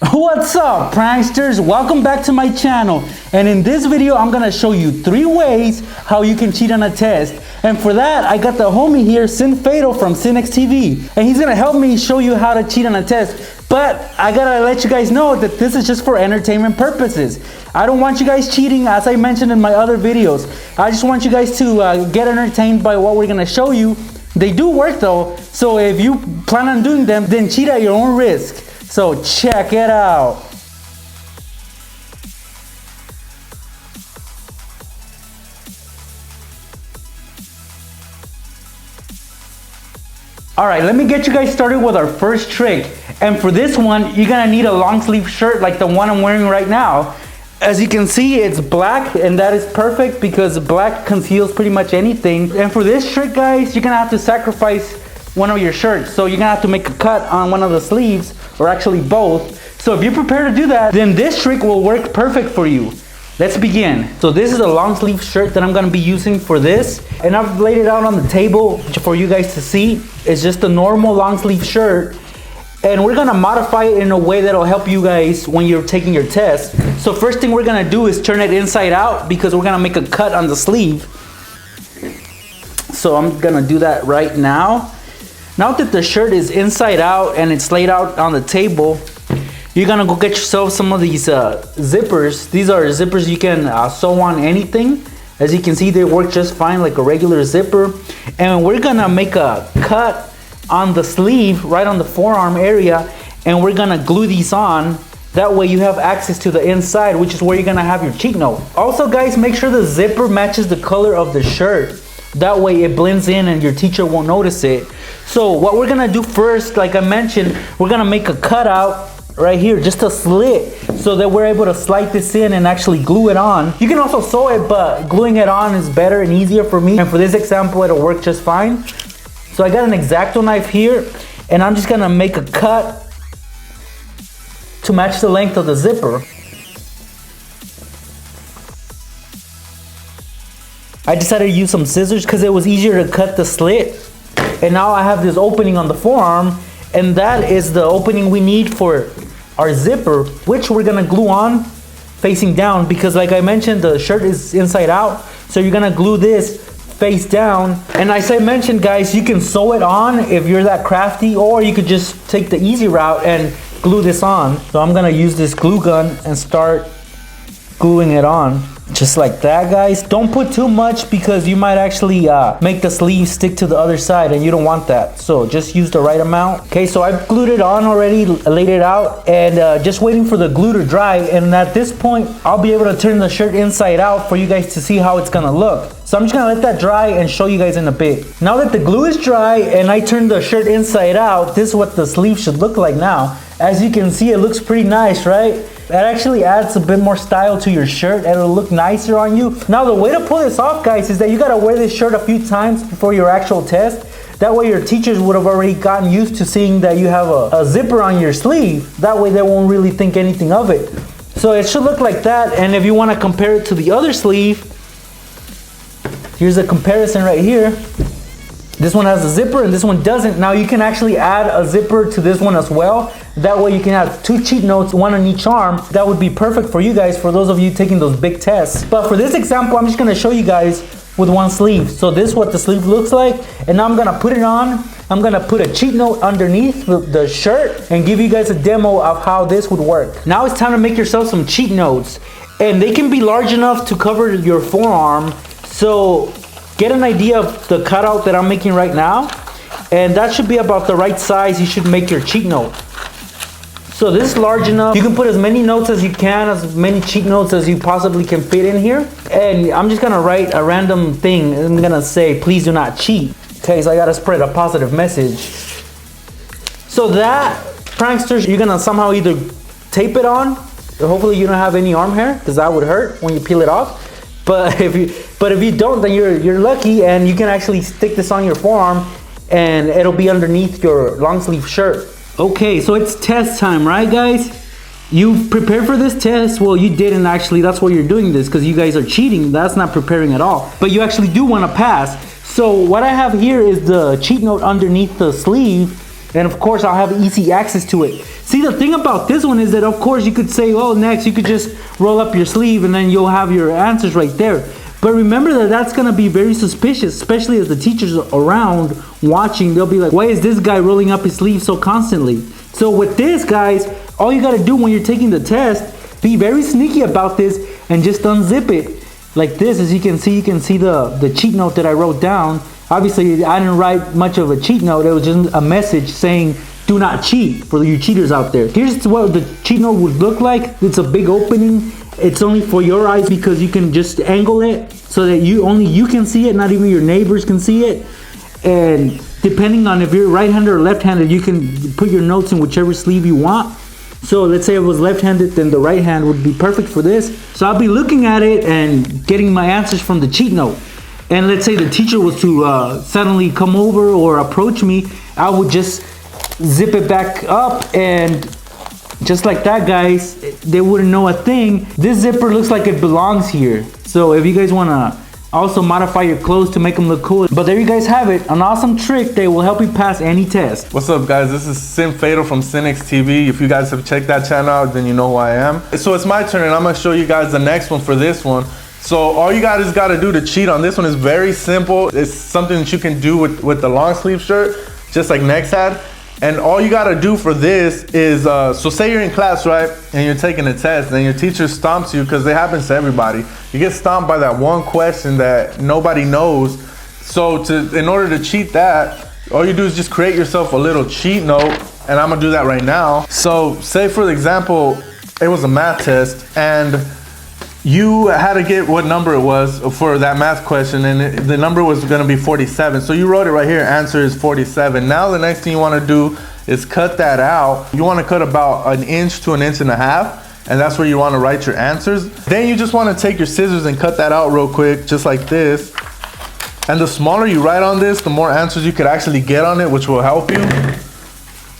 What's up, pranksters? Welcome back to my channel. And in this video, I'm gonna show you 3 ways how you can cheat on a test. And for that, I got the homie here, Sin Fatal from Cinex TV. And he's gonna help me show you how to cheat on a test. But I gotta let you guys know that this is just for entertainment purposes. I don't want you guys cheating, as I mentioned in my other videos. I just want you guys to get entertained by what we're gonna show you. They do work though, so if you plan on doing them, then cheat at your own risk. So check it out. Alright, let me get you guys started with our first trick. And for this one, you're gonna need a long sleeve shirt like the one I'm wearing right now. As you can see, it's black, and that is perfect because black conceals pretty much anything. And for this trick, guys, you're gonna have to sacrifice one of your shirts. So you're gonna have to make a cut on one of the sleeves, or actually both. So if you're prepared to do that, then this trick will work perfect for you. Let's begin. So this is a long sleeve shirt that I'm gonna be using for this. And I've laid it out on the table for you guys to see. It's just a normal long sleeve shirt. And we're gonna modify it in a way that'll help you guys when you're taking your test. So first thing we're gonna do is turn it inside out because we're gonna make a cut on the sleeve. So I'm gonna do that right now. Now that the shirt is inside out and it's laid out on the table, you're gonna go get yourself some of these zippers. These are zippers you can sew on anything. As you can see, they work just fine like a regular zipper. And we're gonna make a cut on the sleeve, right on the forearm area, and we're gonna glue these on. That way you have access to the inside, which is where you're gonna have your cheat note. Also guys, make sure the zipper matches the color of the shirt. That way it blends in and your teacher won't notice it. So what we're gonna do first, like I mentioned, we're gonna make a cutout right here, just a slit, so that we're able to slide this in and actually glue it on. You can also sew it, but gluing it on is better and easier for me. And for this example, it'll work just fine. So I got an X-Acto knife here, and I'm just gonna make a cut to match the length of the zipper. I decided to use some scissors because it was easier to cut the slit. And now I have this opening on the forearm, and that is the opening we need for our zipper, which we're gonna glue on facing down because like I mentioned, the shirt is inside out. So you're gonna glue this face down. And as I mentioned guys, you can sew it on if you're that crafty, or you could just take the easy route and glue this on. So I'm gonna use this glue gun and start gluing it on. Just like that guys. Don't put too much because you might actually make the sleeve stick to the other side, and you don't want that. So just use the right amount. Okay, so I've glued it on already, laid it out, and just waiting for the glue to dry. And at this point, I'll be able to turn the shirt inside out for you guys to see how it's gonna look. So I'm just gonna let that dry and show you guys in a bit. Now that the glue is dry and I turned the shirt inside out, this is what the sleeve should look like now. As you can see, it looks pretty nice, right? That actually adds a bit more style to your shirt and it'll look nicer on you. Now the way to pull this off guys is that you gotta wear this shirt a few times before your actual test. That way your teachers would have already gotten used to seeing that you have a zipper on your sleeve. That way they won't really think anything of it. So it should look like that. And if you wanna compare it to the other sleeve, here's a comparison right here. This one has a zipper and this one doesn't. Now you can actually add a zipper to this one as well. That way you can have 2 cheat notes, one on each arm. That would be perfect for you guys, for those of you taking those big tests. But for this example, I'm just gonna show you guys with one sleeve. So this is what the sleeve looks like. And now I'm gonna put it on. I'm gonna put a cheat note underneath the shirt and give you guys a demo of how this would work. Now it's time to make yourself some cheat notes. And they can be large enough to cover your forearm. So get an idea of the cutout that I'm making right now, and that should be about the right size you should make your cheat note. So this is large enough. You can put as many notes as you can, as many cheat notes as you possibly can fit in here. And I'm just gonna write a random thing. I'm gonna say, please do not cheat. Okay, so I gotta spread a positive message. So that, pranksters, you're gonna somehow either tape it on, or hopefully you don't have any arm hair, because that would hurt when you peel it off. But if you don't, then you're lucky, and you can actually stick this on your forearm and it'll be underneath your long sleeve shirt. Okay, so it's test time, right guys? You prepared for this test? Well, you didn't actually. That's why you're doing this, because you guys are cheating. That's not preparing at all. But you actually do want to pass. So what I have here is the cheat note underneath the sleeve. And of course, I'll have easy access to it. See, the thing about this one is that, of course, you could say, oh, next, you could just roll up your sleeve and then you'll have your answers right there. But remember that that's going to be very suspicious, especially as the teachers are around watching. They'll be like, why is this guy rolling up his sleeve so constantly? So with this, guys, all you got to do when you're taking the test, be very sneaky about this and just unzip it like this. As you can see the cheat note that I wrote down. Obviously, I didn't write much of a cheat note. It was just a message saying, do not cheat, for you cheaters out there. Here's what the cheat note would look like. It's a big opening. It's only for your eyes because you can just angle it so that only you can see it, not even your neighbors can see it. And depending on if you're right-handed or left-handed, you can put your notes in whichever sleeve you want. So let's say it was left-handed, then the right hand would be perfect for this. So I'll be looking at it and getting my answers from the cheat note. And let's say the teacher was to suddenly come over or approach me, I would just zip it back up, and just like that, guys, they wouldn't know a thing. This zipper looks like it belongs here. So if you guys want to also modify your clothes to make them look cool. But there you guys have it, an awesome trick that will help you pass any test. What's up, guys? This is Sin Fatal from Sinx TV. If you guys have checked that channel out, then you know who I am. So it's my turn, and I'm gonna show you guys the next one for this one. So all you guys got to do to cheat on this one is very simple. It's something that you can do with the long sleeve shirt, just like Nex had. And all you got to do for this is, so say you're in class, right? And you're taking a test, and your teacher stomps you, because it happens to everybody. You get stomped by that one question that nobody knows. So in order to cheat that, all you do is just create yourself a little cheat note. And I'm going to do that right now. So say, for example, it was a math test, and you had to get what number it was for that math question, and the number was going to be 47. So you wrote it right here, answer is 47. Now the next thing you want to do is cut that out. You want to cut about 1 inch to 1.5 inches, and that's where you want to write your answers. Then you just want to take your scissors and cut that out real quick, just like this. And the smaller you write on this, the more answers you could actually get on it, which will help you.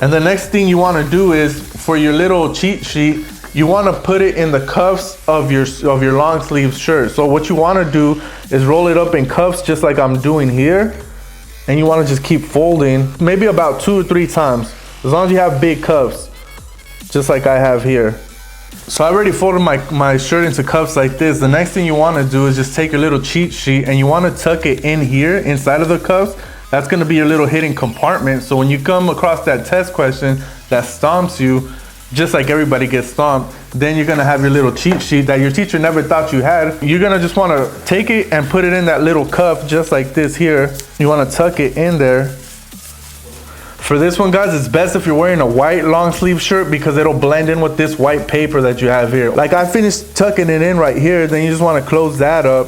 And the next thing you want to do is, for your little cheat sheet, you want to put it in the cuffs of your long sleeve shirt. So what you want to do is roll it up in cuffs, just like I'm doing here. And you want to just keep folding, maybe about 2 or 3 times, as long as you have big cuffs, just like I have here. So I already folded my shirt into cuffs like this. The next thing you want to do is just take your little cheat sheet, and you want to tuck it in here inside of the cuffs. That's going to be your little hidden compartment. So when you come across that test question that stomps you, just like everybody gets stomped, then you're gonna have your little cheat sheet that your teacher never thought you had. You're gonna just wanna take it and put it in that little cuff, just like this here. You wanna tuck it in there. For this one, guys, it's best if you're wearing a white long sleeve shirt, because it'll blend in with this white paper that you have here. Like I finished tucking it in right here, then you just wanna close that up.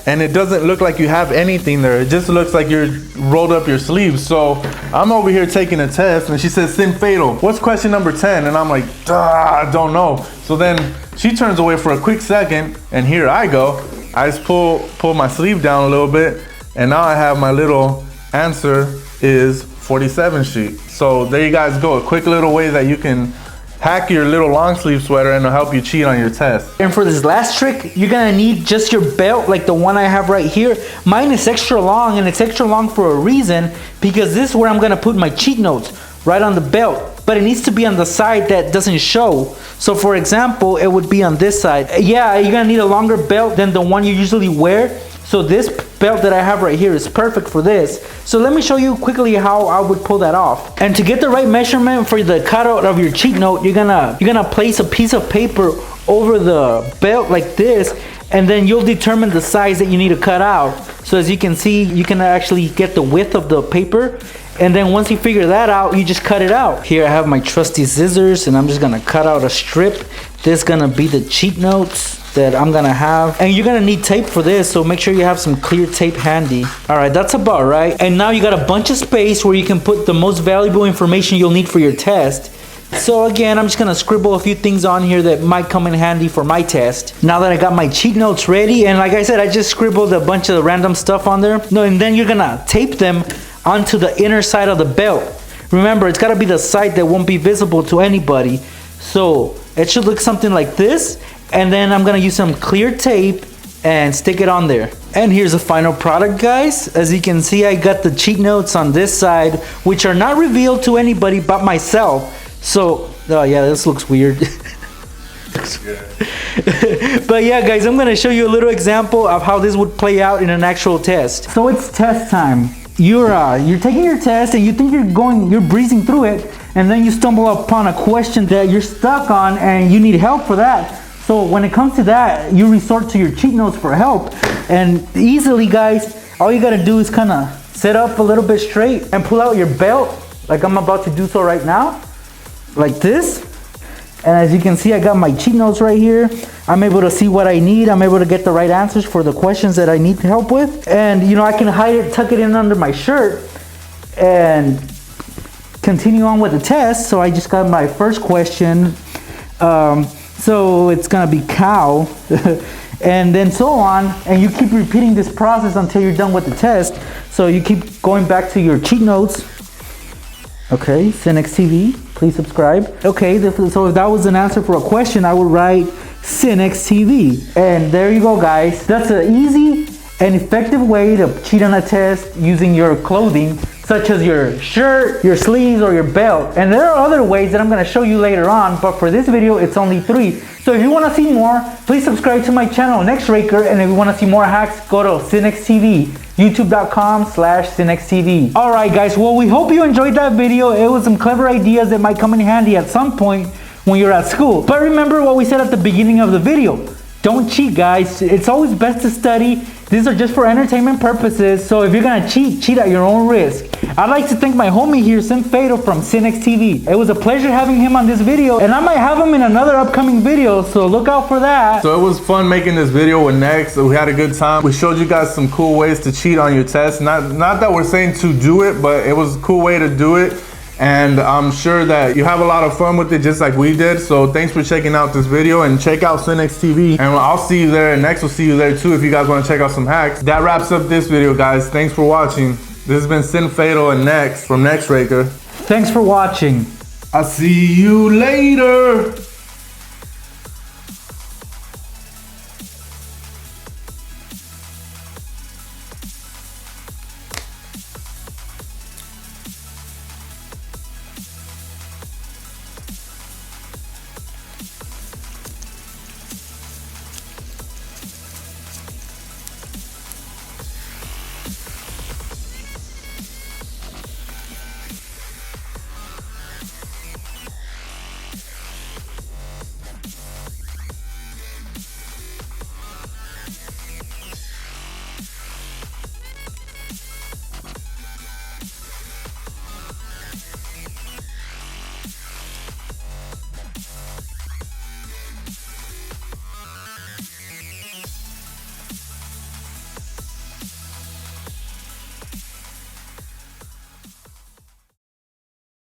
And it doesn't look like you have anything there. It just looks like you're rolled up your sleeves. So I'm over here taking a test, and she says, Sin Fatal, what's question number 10? And I'm like, I don't know. So then she turns away for a quick second, and here I go. I just pull my sleeve down a little bit, and now I have my little answer is 47 sheet. So there you guys go, a quick little way that you can hack your little long sleeve sweater, and it'll help you cheat on your test. And for this last trick, you're gonna need just your belt, like the one I have right here. Mine is extra long, and it's extra long for a reason, because this is where I'm gonna put my cheat notes, right on the belt. But it needs to be on the side that doesn't show. So for example, it would be on this side. Yeah, you're gonna need a longer belt than the one you usually wear. So this belt that I have right here is perfect for this. So let me show you quickly how I would pull that off. And to get the right measurement for the cutout of your cheat note, you're gonna place a piece of paper over the belt like this, and then you'll determine the size that you need to cut out. So as you can see, you can actually get the width of the paper, and then once you figure that out, you just cut it out. Here I have my trusty scissors, and I'm just gonna cut out a strip. This is gonna be the cheat notes that I'm gonna have, and you're gonna need tape for this, so make sure you have some clear tape handy. All right, that's about right. And now you got a bunch of space where you can put the most valuable information you'll need for your test. So again, I'm just gonna scribble a few things on here that might come in handy for my test. Now that I got my cheat notes ready, and like I said, I just scribbled a bunch of random stuff on there. No, and then you're gonna tape them onto the inner side of the belt. Remember, it's gotta be the side that won't be visible to anybody. So it should look something like this. And then I'm gonna use some clear tape, and stick it on there. And here's the final product, guys. As you can see, I got the cheat notes on this side, which are not revealed to anybody but myself. So, oh yeah, this looks weird. But yeah, guys, I'm gonna show you a little example of how this would play out in an actual test. So it's test time. You're taking your test and you think you're breezing through it, and then you stumble upon a question that you're stuck on and you need help for that. So when it comes to that, you resort to your cheat notes for help. And easily, guys, all you gotta do is kind of sit up a little bit straight and pull out your belt, like I'm about to do so right now, like this. And as you can see, I got my cheat notes right here. I'm able to see what I need. I'm able to get the right answers for the questions that I need help with. And you know, I can hide it, tuck it in under my shirt, and continue on with the test. So I just got my first question. So it's gonna be cow, and then so on. And you keep repeating this process until you're done with the test. So you keep going back to your cheat notes. Okay, Cinex TV, please subscribe. Okay, so if that was an answer for a question, I would write Cinex TV. And there you go, guys. That's an easy and effective way to cheat on a test using your clothing, such as your shirt, your sleeves, or your belt. And there are other ways that I'm gonna show you later on, but for this video, it's only 3. So if you wanna see more, please subscribe to my channel, Nextraker, and if you wanna see more hacks, go to Cinex TV. youtube.com/CinexTV. Alright guys, well, we hope you enjoyed that video. It was some clever ideas that might come in handy at some point when you're at school. But remember what we said at the beginning of the video. Don't cheat, guys. It's always best to study. These are just for entertainment purposes, so if you're gonna cheat, cheat at your own risk. I'd like to thank my homie here, Fatal from Cinex TV. It was a pleasure having him on this video, and I might have him in another upcoming video, so look out for that. So it was fun making this video with Nex. We had a good time. We showed you guys some cool ways to cheat on your test. Not that we're saying to do it, but it was a cool way to do it. And I'm sure that you have a lot of fun with it just like we did. So thanks for checking out this video, and check out Cinex TV. And I'll see you there, and Nex will see you there too if you guys want to check out some hacks. That wraps up this video, guys. Thanks for watching. This has been Fatal and Nex from Nextraker. Thanks for watching. I'll see you later.